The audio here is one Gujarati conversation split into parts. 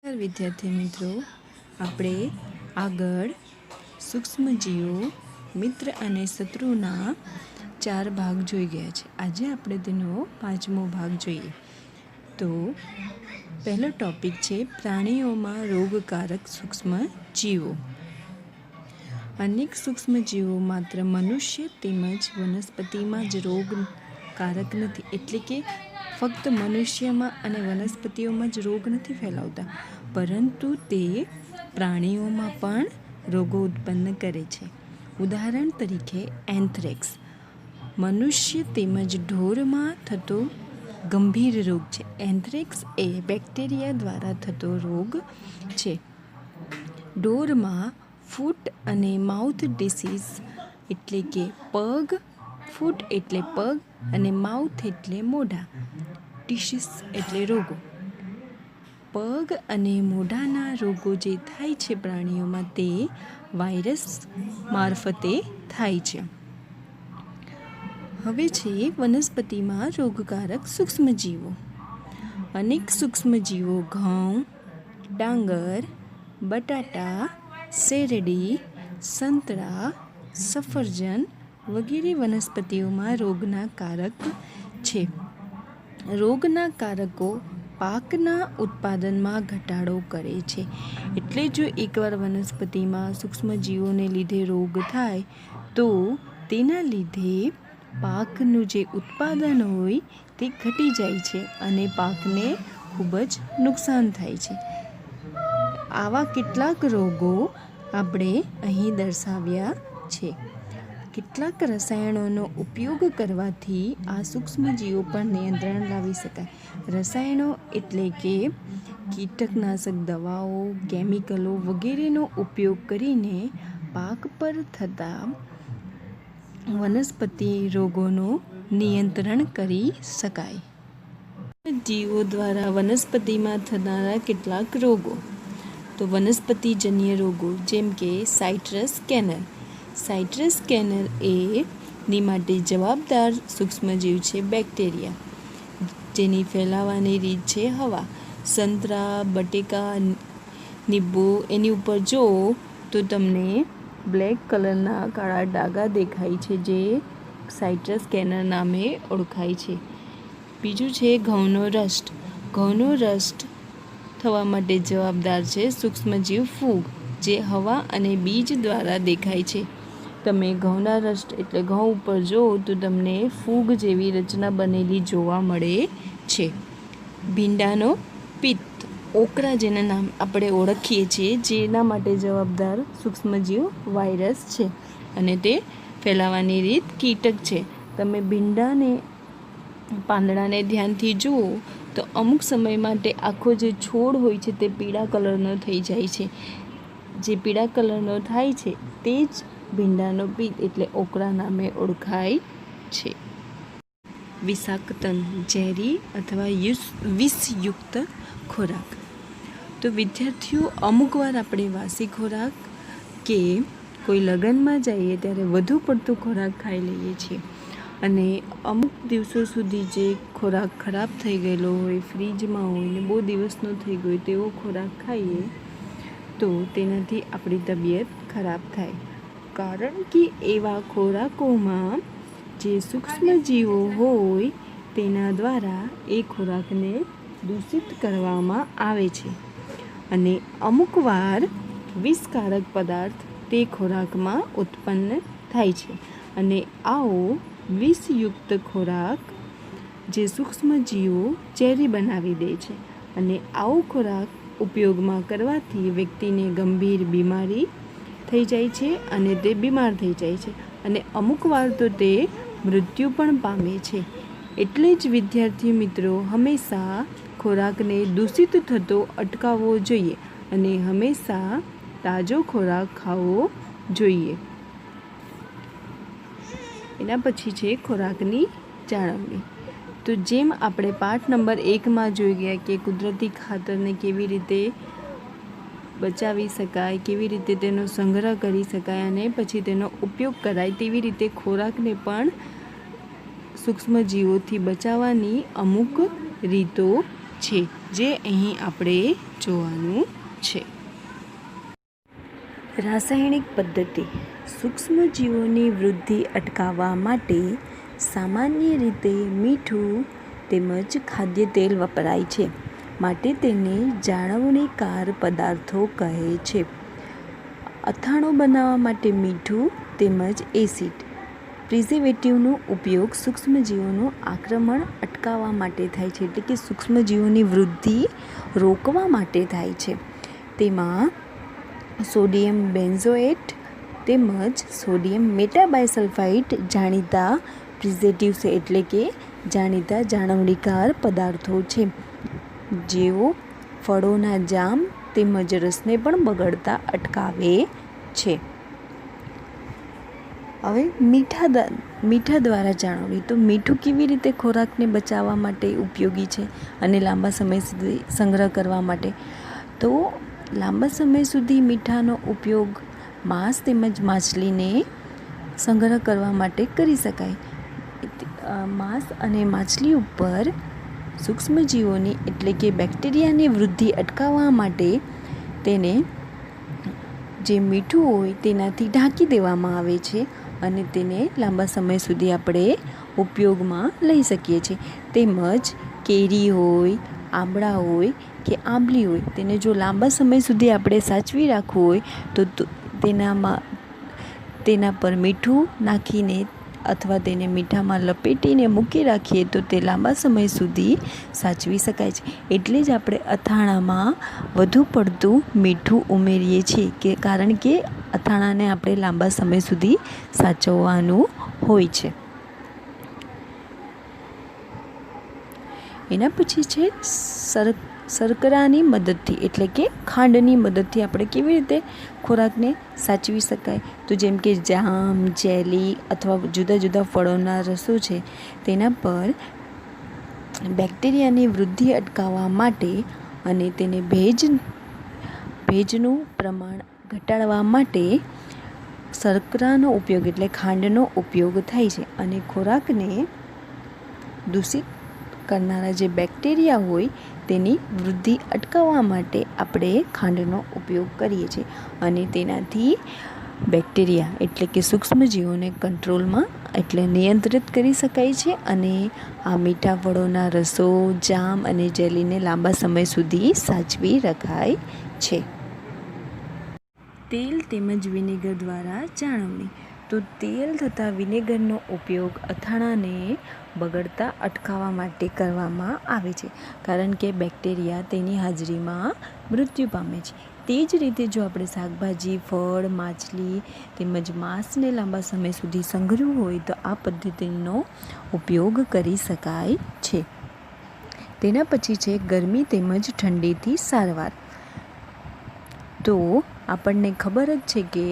વિદ્યાર્થી મિત્રો, આપણે આગળ સૂક્ષ્મજીવો, મિત્ર અને શત્રુના 4 ભાગ જોઈ ગયા છે. આજે આપણે તેનો 5મો ભાગ જોઈએ. તો પહેલો ટોપિક છે પ્રાણીઓમાં રોગકારક સૂક્ષ્મજીવો. અનેક સૂક્ષ્મજીવો માત્ર મનુષ્ય તેમજ વનસ્પતિમાં જ રોગકારક નથી, એટલે કે ફક્ત મનુષ્યમાં અને વનસ્પતિઓમાં જ રોગ નથી ફેલાવતા, પરંતુ તે પ્રાણીઓમાં પણ રોગો ઉત્પન્ન કરે છે. ઉદાહરણ તરીકે એન્થ્રેક્સ મનુષ્ય તેમજ ઢોરમાં થતો ગંભીર રોગ છે. એન્થ્રેક્સ એ બેક્ટેરિયા દ્વારા થતો રોગ છે. ઢોરમાં ફૂટ અને માઉથ ડિસીઝ એટલે કે પગ, ફૂટ એટલે પગ અને માઉથ એટલે મોઢા, ડિસીઝ એટલે રોગો. પગ અને મોઢાના રોગો જે થાય છે પ્રાણીઓમાં, તે વાયરસ મારફતે થાય છે. હવે છે વનસ્પતિમાં રોગકારક સૂક્ષ્મજીવો. અનેક સૂક્ષ્મજીવો ઘઉં, ડાંગર, બટાટા, શેરડી, સંતરા, સફરજન વગેરે વનસ્પતિઓમાં રોગના કારક છે. રોગના કારકો પાકના ઉત્પાદનમાં ઘટાડો કરે છે. એટલે જો એકવાર વનસ્પતિમાં સૂક્ષ્મજીવોને લીધે રોગ થાય તો તેના લીધે પાકનું જે ઉત્પાદન હોય તે ઘટી જાય છે અને પાકને ખૂબ જ નુકસાન થાય છે. આવા કેટલાક રોગો આપણે અહીં દર્શાવ્યા છે. કેટલાક રસાયણોનો ઉપયોગ કરવાથી આ સૂક્ષ્મજીવો પર નિયંત્રણ લાવી શકાય. રસાયણો એટલે કે કીટકનાશક દવાઓ, કેમિકલો વગેરેનો ઉપયોગ કરીને પાક પર થતા વનસ્પતિ રોગોનું નિયંત્રણ કરી શકાય. જીવો દ્વારા વનસ્પતિમાં થનારા કેટલાક રોગો. તો વનસ્પતિજન્ય રોગો જેમ કે સાઇટ્રસ કેનલ. સાઇટ્રસ કેનલ ની માટે જવાબદાર સૂક્ષ્મજીવ છે બેક્ટેરિયા, જેની ફેલાવાની રીત છે હવા. સંતરા, બટેકા, નિંબુ એની ઉપર જુઓ તો તમને બ્લેક કલરના કાળા ડાઘા દેખાય છે, જે સાઇટ્રસ કેનલ નામે ઓળખાય છે. બીજું છે ઘઉંનો રસ્ટ. ઘઉંનો રસ્ટ થવા માટે જવાબદાર છે સૂક્ષ્મજીવ ફૂગ, જે હવા અને બીજ દ્વારા દેખાય છે. તમે ઘઉંના રસ્ટ એટલે ઘઉં ઉપર જુઓ તો તમને ફૂગ જેવી રચના બનેલી જોવા મળે છે. ભીંડાનો પિત્ત, ઓકરા જેના નામ આપણે ઓળખીએ છીએ, જેના માટે જવાબદાર સૂક્ષ્મજીવ વાયરસ છે અને તે ફેલાવાની રીત કીટક છે. તમે ભીંડાને પાંદડાને ધ્યાનથી જુઓ તો અમુક સમય માટે આખો જે છોડ હોય છે તે પીળા કલરનો થઈ જાય છે. જે પીળા કલરનો થાય છે તે જ ભીંડાનો પિત્ત એટલે ઓકરા નામે ઓળખાય છે. વિષાક્તન, ઝેરી અથવા વિષયુક્ત ખોરાક. તો વિદ્યાર્થીઓ, અમુક વાર આપણે વાસી ખોરાક કે કોઈ લગ્નમાં જઈએ ત્યારે વધુ પડતો ખોરાક ખાઈ લઈએ છીએ અને અમુક દિવસો સુધી જે ખોરાક ખરાબ થઈ ગયેલો હોય, ફ્રીજમાં હોય ને બહુ દિવસનો થઈ ગયો તેવો ખોરાક ખાઈએ તો તેનાથી આપણી તબિયત ખરાબ થાય. કારણ કે એવા ખોરાકોમાં જે સૂક્ષ્મજીવો હોય તેના દ્વારા એ ખોરાકને દૂષિત કરવામાં આવે છે અને અમુક વાર વિષકારક પદાર્થ તે ખોરાકમાં ઉત્પન્ન થાય છે અને આવો વિષયુક્ત ખોરાક જે સૂક્ષ્મજીવો ઝેરી બનાવી દે છે અને આવો ખોરાક ઉપયોગમાં કરવાથી વ્યક્તિને ગંભીર બીમારી થઈ જાય છે અને તે બીમાર થઈ જાય છે અને અમુક વાર તો તે મૃત્યુ પણ પામે છે. એટલે જ વિદ્યાર્થી મિત્રો, હંમેશા ખોરાકને દૂષિત થતો અટકાવવો જોઈએ અને હંમેશા તાજો ખોરાક ખાવો જોઈએ. એના પછી છે ખોરાકની જાળવણી. તો જેમ આપણે પાઠ નંબર 1માં જોઈ ગયા કે કુદરતી ખાતરને કેવી રીતે બચાવી શકાય, કેવી રીતે તેનો સંગ્રહ કરી શકાય અને પછી તેનો ઉપયોગ કરાય, તેવી રીતે ખોરાકને પણ સૂક્ષ્મજીવોથી બચાવવાની અમુક રીતો છે, જે અહીં આપણે જોવાનું છે. રાસાયણિક પદ્ધતિ. સૂક્ષ્મજીવોની વૃદ્ધિ અટકાવવા માટે સામાન્ય રીતે મીઠું તેમજ ખાદ્ય તેલ વપરાય છે, માટે તેને જાળવણીકાર પદાર્થો કહે છે. અથાણું બનાવવા માટે મીઠું તેમજ એસિડ પ્રિઝર્વેટિવનો ઉપયોગ સૂક્ષ્મજીવોનું આક્રમણ અટકાવવા માટે થાય છે, એટલે કે સૂક્ષ્મજીવોની વૃદ્ધિ રોકવા માટે થાય છે. તેમાં સોડિયમ બેન્ઝોએટ તેમજ સોડિયમ મેટાબાયસલ્ફાઇડ જાણીતા પ્રિઝર્વેટિવ્સ એટલે કે જાણીતા જાળવણીકાર પદાર્થો છે, જેઓ ફળોના જામ તેમજ રસને પણ બગડતા અટકાવે છે. હવે મીઠા દ્વારા જાળવણી. તો મીઠું કેવી રીતે ખોરાકને બચાવવા માટે ઉપયોગી છે અને લાંબા સમય સુધી સંગ્રહ કરવા માટે? તો લાંબા સમય સુધી મીઠાનો ઉપયોગ માંસ તેમજ માછલીને સંગ્રહ કરવા માટે કરી શકાય. માંસ અને માછલી ઉપર સૂક્ષ્મજીવોની એટલે કે બેક્ટેરિયાની વૃદ્ધિ અટકાવવા માટે તેને જે મીઠું હોય તેનાથી ઢાંકી દેવામાં આવે છે અને તેને લાંબા સમય સુધી આપણે ઉપયોગમાં લઈ શકીએ છીએ. તેમજ કેરી હોય, આંબળા હોય કે આંબલી હોય, તેને જો લાંબા સમય સુધી આપણે સાચવી રાખવું હોય તો તેના પર મીઠું નાખીને અથવા તેને મીઠામાં લપેટીને મૂકી રાખીએ તો તે લાંબા સમય સુધી સાચવી શકાય છે. એટલે જ આપણે અથાણાંમાં વધુ પડતું મીઠું ઉમેરીએ છીએ કારણ કે અથાણાંને આપણે લાંબા સમય સુધી સાચવવાનું હોય છે. એના પછી છે શર્કરાની મદદથી એટલે કે ખાંડની મદદથી આપણે કેવી રીતે ખોરાકને સાચવી શકાય. તો જેમ કે જામ, જેલી અથવા જુદા જુદા ફળોના રસો છે, તેના પર બેક્ટેરિયાની વૃદ્ધિ અટકાવવા માટે અને તેને ભેજનું પ્રમાણ ઘટાડવા માટે શર્કરાનો ઉપયોગ એટલે ખાંડનો ઉપયોગ થાય છે. અને ખોરાકને દૂષિત કરનારા જે બેક્ટેરિયા હોય તેની વૃદ્ધિ અટકાવવા માટે આપણે ખાંડનો ઉપયોગ કરીએ છીએ અને તેનાથી બેક્ટેરિયા એટલે કે સૂક્ષ્મજીવોને કંટ્રોલમાં એટલે નિયંત્રિત કરી શકાય છે અને આ મીઠા ફળોના રસો, જામ અને જેલીને લાંબા સમય સુધી સાચવી રખાય છે. તેલ તેમજ વિનેગર દ્વારા જાળવણી. તો તેલ તથા વિનેગરનો ઉપયોગ અથાણાંને બગડતા અટકાવવા માટે કરવામાં આવે છે, કારણ કે બેક્ટેરિયા તેની હાજરીમાં મૃત્યુ પામે છે. તે જ રીતે જો આપણે શાકભાજી, ફળ, માછલી તેમજ માંસને લાંબા સમય સુધી સંગ્રહવું હોય તો આ પદ્ધતિનો ઉપયોગ કરી શકાય છે. તેના પછી છે ગરમી તેમજ ઠંડીથી સારવાર. તો આપણને ખબર જ છે કે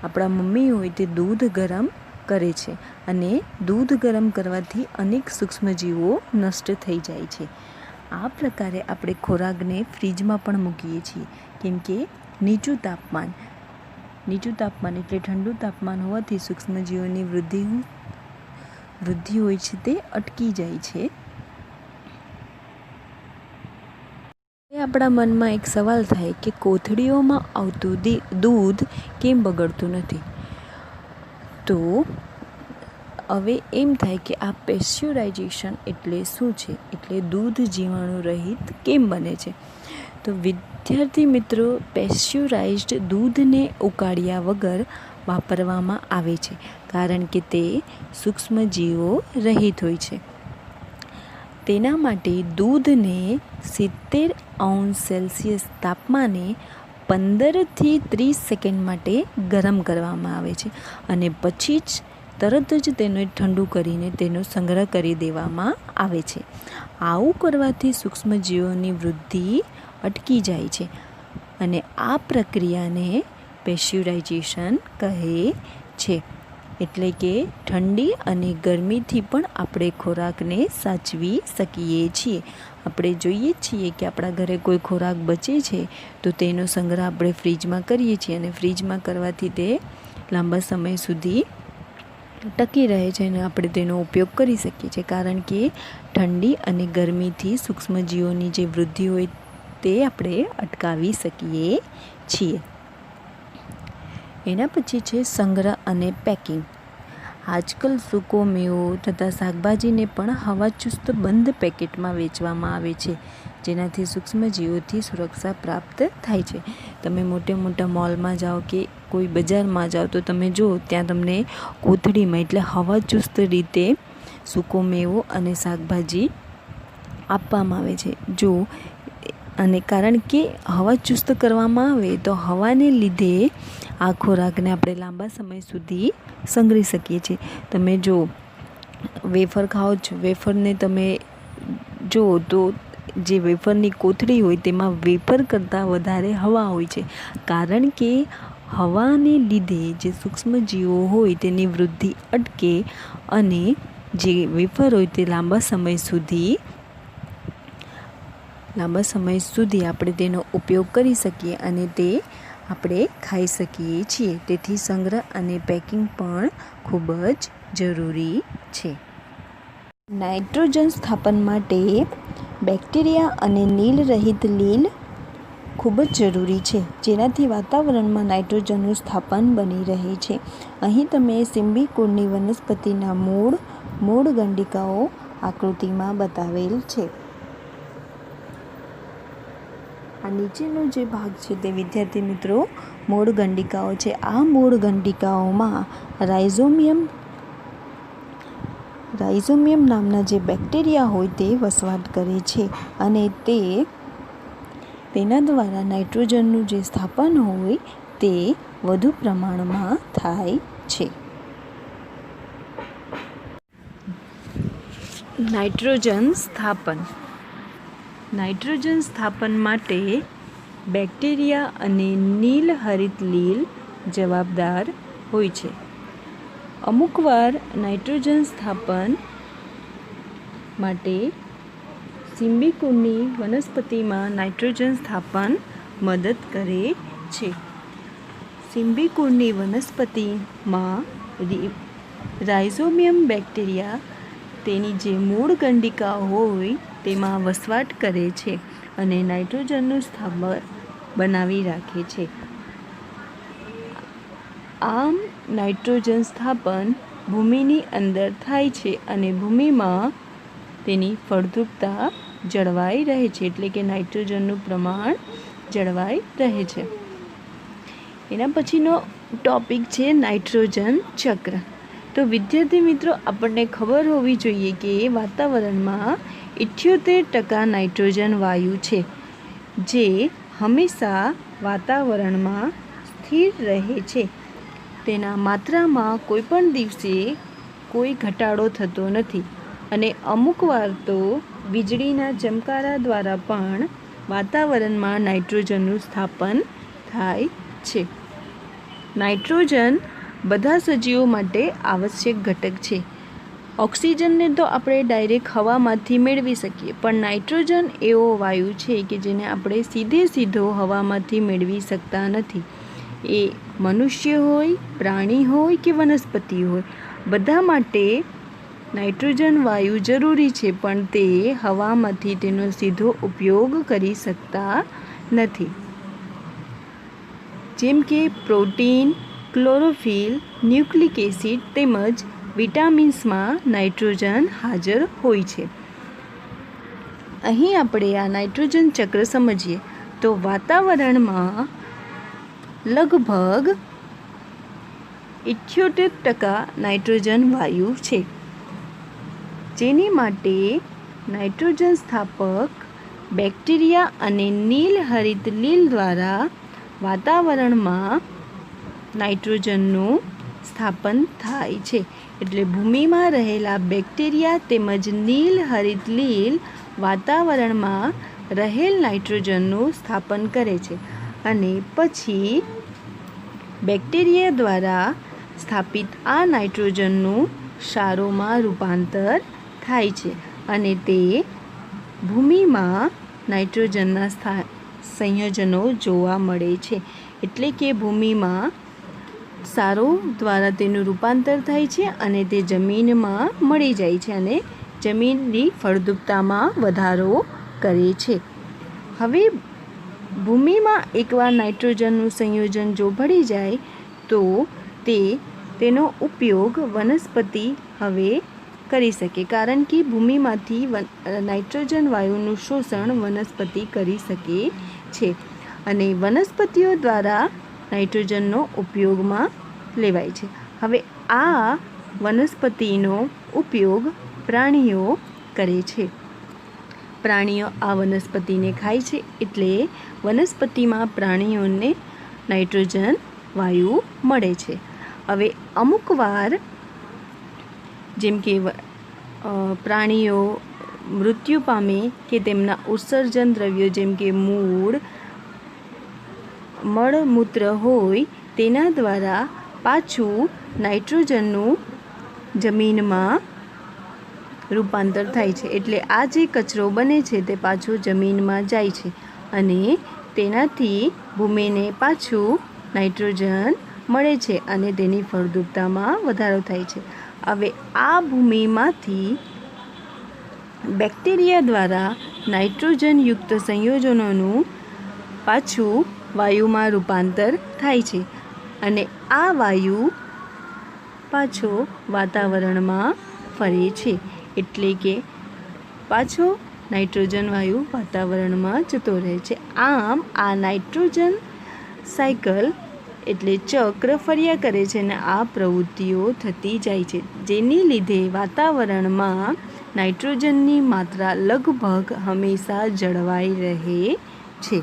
આપણા મમ્મી હોય તે દૂધ ગરમ કરે છે અને દૂધ ગરમ કરવાથી અનેક સૂક્ષ્મજીવો નષ્ટ થઈ જાય છે. આ પ્રકારે આપણે ખોરાકને ફ્રીજમાં પણ મૂકીએ છીએ, કેમ કે નીચું તાપમાન એટલે ઠંડુ તાપમાન હોવાથી સૂક્ષ્મજીવોની વૃદ્ધિ હોય છે તે અટકી જાય છે. આપણા મનમાં એક સવાલ થાય કે કોથળીઓમાં આવતું દૂધ કેમ બગડતું નથી? તો હવે એમ થાય કે આ પેસ્ચ્યુરાઇઝેશન એટલે શું છે, એટલે દૂધ જીવાણુ રહિત કેમ બને છે? તો વિદ્યાર્થી મિત્રો, પેસ્ચ્યુરાઇઝ્ડ દૂધને ઉકાળ્યા વગર વાપરવામાં આવે છે, કારણ કે તે સૂક્ષ્મજીવો રહિત હોય છે. તેના માટે દૂધને 70°C તાપમાને 15 થી 30 સેકન્ડ માટે ગરમ કરવામાં આવે છે અને પછી જ તરત જ તેને ઠંડુ કરીને તેનો સંગ્રહ કરી દેવામાં આવે છે. આવું કરવાથી સૂક્ષ્મજીવોની વૃદ્ધિ અટકી જાય છે અને આ પ્રક્રિયાને પેસ્ચ્યુરાઇઝેશન કહે છે. એટલે કે ઠંડી અને ગરમીથી પણ આપણે ખોરાકને સાચવી શકીએ છીએ. આપણે જોઈએ છીએ કે આપણા ઘરે કોઈ ખોરાક બચે છે તો તેનો સંગ્રહ આપણે ફ્રીજમાં કરીએ છીએ અને ફ્રીજમાં કરવાથી તે લાંબા સમય સુધી ટકી રહે છે અને આપણે તેનો ઉપયોગ કરી શકીએ છીએ, કારણ કે ઠંડી અને ગરમીથી સૂક્ષ્મજીવોની જે વૃદ્ધિ હોય તે આપણે અટકાવી શકીએ છીએ. એના પછી છે સંગ્રહ અને પેકિંગ. આજકાલ સૂકો મેવો તથા શાકભાજીને પણ હવાચુસ્ત બંધ પેકેટમાં વેચવામાં આવે છે, જેનાથી સૂક્ષ્મજીવોથી સુરક્ષા પ્રાપ્ત થાય છે. તમે મોટા મોલમાં જાઓ કે કોઈ બજારમાં જાઓ તો તમે જુઓ ત્યાં તમને કોથળીમાં એટલે હવાચુસ્ત રીતે સૂકો મેવો અને શાકભાજી આપવામાં આવે છે. અને કારણ કે હવાચુસ્ત કરવામાં આવે તો હવાને લીધે આ ખોરાકને આપણે લાંબા સમય સુધી સંગ્રહી શકીએ છીએ. તમે જો વેફર ખાઓ છો, વેફરને તમે જુઓ તો જે વેફરની કોથળી હોય તેમાં વેફર કરતાં વધારે હવા હોય છે, કારણ કે હવાને લીધે જે સૂક્ષ્મજીવો હોય તેની વૃદ્ધિ અટકે અને જે વેફર હોય તે લાંબા સમય સુધી આપણે તેનો ઉપયોગ કરી શકીએ અને તે આપણે ખાઈ શકીએ છીએ. તેથી સંગ્રહ અને પેકિંગ પણ ખૂબ જ જરૂરી છે. નાઇટ્રોજન સ્થાપન માટે બેક્ટેરિયા અને નીલ રહિત લીલ ખૂબ જ જરૂરી છે, જેનાથી વાતાવરણમાં નાઇટ્રોજનનું સ્થાપન બની રહે છે. અહીં તમે સિમ્બી કુળની વનસ્પતિના મૂળ ગંડિકાઓ આકૃતિમાં બતાવેલ છે. આ નીચેનો જે ભાગ છે તે વિદ્યાર્થી મિત્રો મૂળ ગંડિકાઓ છે. આ મૂળ ગંડિકાઓમાં રાઇઝોમિયમ નામના જે બેક્ટેરિયા હોય તે વસવાટ કરે છે અને તેના દ્વારા નાઇટ્રોજનનું જે સ્થાપન હોય તે વધુ પ્રમાણમાં થાય છે. નાઇટ્રોજન સ્થાપન માટે બેક્ટેરિયા અને નીલ હરિત લીલ જવાબદાર હોય છે. અમુકવાર નાઇટ્રોજન સ્થાપન માટે સિમ્બી કુળની વનસ્પતિમાં નાઇટ્રોજન સ્થાપન મદદ કરે છે. સિમ્બી કુળની વનસ્પતિમાં રાઇઝોમિયમ બેક્ટેરિયા તેની જે મૂળ ગંડિકા હોય તેમાં વસવાટ કરે છે અને નાઇટ્રોજનનું સ્થાપન બનાવી રાખે છે. આમ નાઇટ્રોજન સ્થાપન ભૂમિની અંદર થાય છે અને ભૂમિમાં તેની ફળદ્રુપતા જળવાઈ રહે છે, એટલે કે નાઇટ્રોજનનું પ્રમાણ જળવાઈ રહે છે. એના પછીનો ટોપિક છે નાઇટ્રોજન ચક્ર. તો વિદ્યાર્થી મિત્રો, આપણને ખબર હોવી જોઈએ કે વાતાવરણમાં 78% નાઇટ્રોજન વાયુ છે, જે હંમેશા વાતાવરણમાં સ્થિર રહે છે. તેના માત્રામાં કોઈ પણ દિવસે કોઈ ઘટાડો થતો નથી અને અમુક વાર તો વીજળીના ચમકારા દ્વારા પણ વાતાવરણમાં નાઇટ્રોજનનું સ્થાપન થાય છે. નાઇટ્રોજન બધા સજીવો માટે આવશ્યક ઘટક છે. ઓક્સિજનને તો આપણે ડાયરેક્ટ હવામાંથી મેળવી શકીએ, પણ નાઇટ્રોજન એવો વાયુ છે કે જેને આપણે સીધો હવામાંથી મેળવી શકતા નથી. એ મનુષ્ય હોય, પ્રાણી હોય કે વનસ્પતિ હોય, બધા માટે નાઇટ્રોજન વાયુ જરૂરી છે, પણ તે હવામાંથી તેનો સીધો ઉપયોગ કરી શકતા નથી. જેમ કે પ્રોટીન, ક્લોરોફિલ, ન્યુક્લિક એસિડ તેમજ વિટામિન્સમાં નાઇટ્રોજન હાજર હોય છે. અહીં આપણે આ નાઇટ્રોજન ચક્ર સમજીએ તો વાતાવરણમાં લગભગ 78% નાઇટ્રોજન વાયુ છે, જેની માટે નાઇટ્રોજન સ્થાપક બેક્ટેરિયા અને નીલ હરિત લીલ દ્વારા વાતાવરણમાં નાઇટ્રોજનનું સ્થાપન થાય છે. એટલે ભૂમિમાં રહેલા બેક્ટેરિયા તેમજ નીલ હરિત લીલ વાતાવરણમાં રહેલ નાઇટ્રોજનનું સ્થાપન કરે છે અને પછી બેક્ટેરિયા દ્વારા સ્થાપિત આ નાઇટ્રોજનનું ક્ષારોમાં રૂપાંતર થાય છે અને તે ભૂમિમાં નાઇટ્રોજનના સંયોજનો જોવા મળે છે. એટલે કે ભૂમિમાં સારો દ્વારા તેનું રૂપાંતર થાય છે અને તે જમીનમાં મળી જાય છે અને જમીનની ફળદ્રુપતામાં વધારો કરે છે. હવે ભૂમિમાં એકવાર નાઇટ્રોજનનું સંયોજન જો ભળી જાય તો તેનો ઉપયોગ વનસ્પતિ હવે કરી શકે, કારણ કે ભૂમિમાંથી નાઇટ્રોજન વાયુનું શોષણ વનસ્પતિ કરી શકે છે અને વનસ્પતિઓ દ્વારા નાઇટ્રોજનનો ઉપયોગમાં લેવાય છે. હવે આ વનસ્પતિનો ઉપયોગ પ્રાણીઓ કરે છે. પ્રાણીઓ આ વનસ્પતિને ખાય છે, એટલે વનસ્પતિમાં પ્રાણીઓને નાઇટ્રોજન વાયુ મળે છે. હવે અમુક વાર જેમ કે પ્રાણીઓ મૃત્યુ પામે કે તેમના ઉત્સર્જન દ્રવ્યો જેમ કે મૂળ, મળમૂત્ર હોય તેના દ્વારા પાછું નાઇટ્રોજનનું જમીનમાં રૂપાંતર થાય છે. એટલે આ જે કચરો બને છે તે પાછો જમીનમાં જાય છે અને તેનાથી ભૂમિને પાછું નાઇટ્રોજન મળે છે અને તેની ફળદ્રુપતામાં વધારો થાય છે. હવે આ ભૂમિમાંથી બેક્ટેરિયા દ્વારા નાઇટ્રોજનયુક્ત સંયોજનોનું પાછું વાયુમાં રૂપાંતર થાય છે અને આ વાયુ પાછો વાતાવરણમાં ફરે છે, એટલે કે પાછો નાઇટ્રોજન વાયુ વાતાવરણમાં જતો રહે છે. આમ આ નાઇટ્રોજન સાયકલ એટલે ચક્ર ફર્યા કરે છે અને આ પ્રવૃત્તિઓ થતી જાય છે, જેની લીધે વાતાવરણમાં નાઇટ્રોજનની માત્રા લગભગ હંમેશા જળવાઈ રહે છે.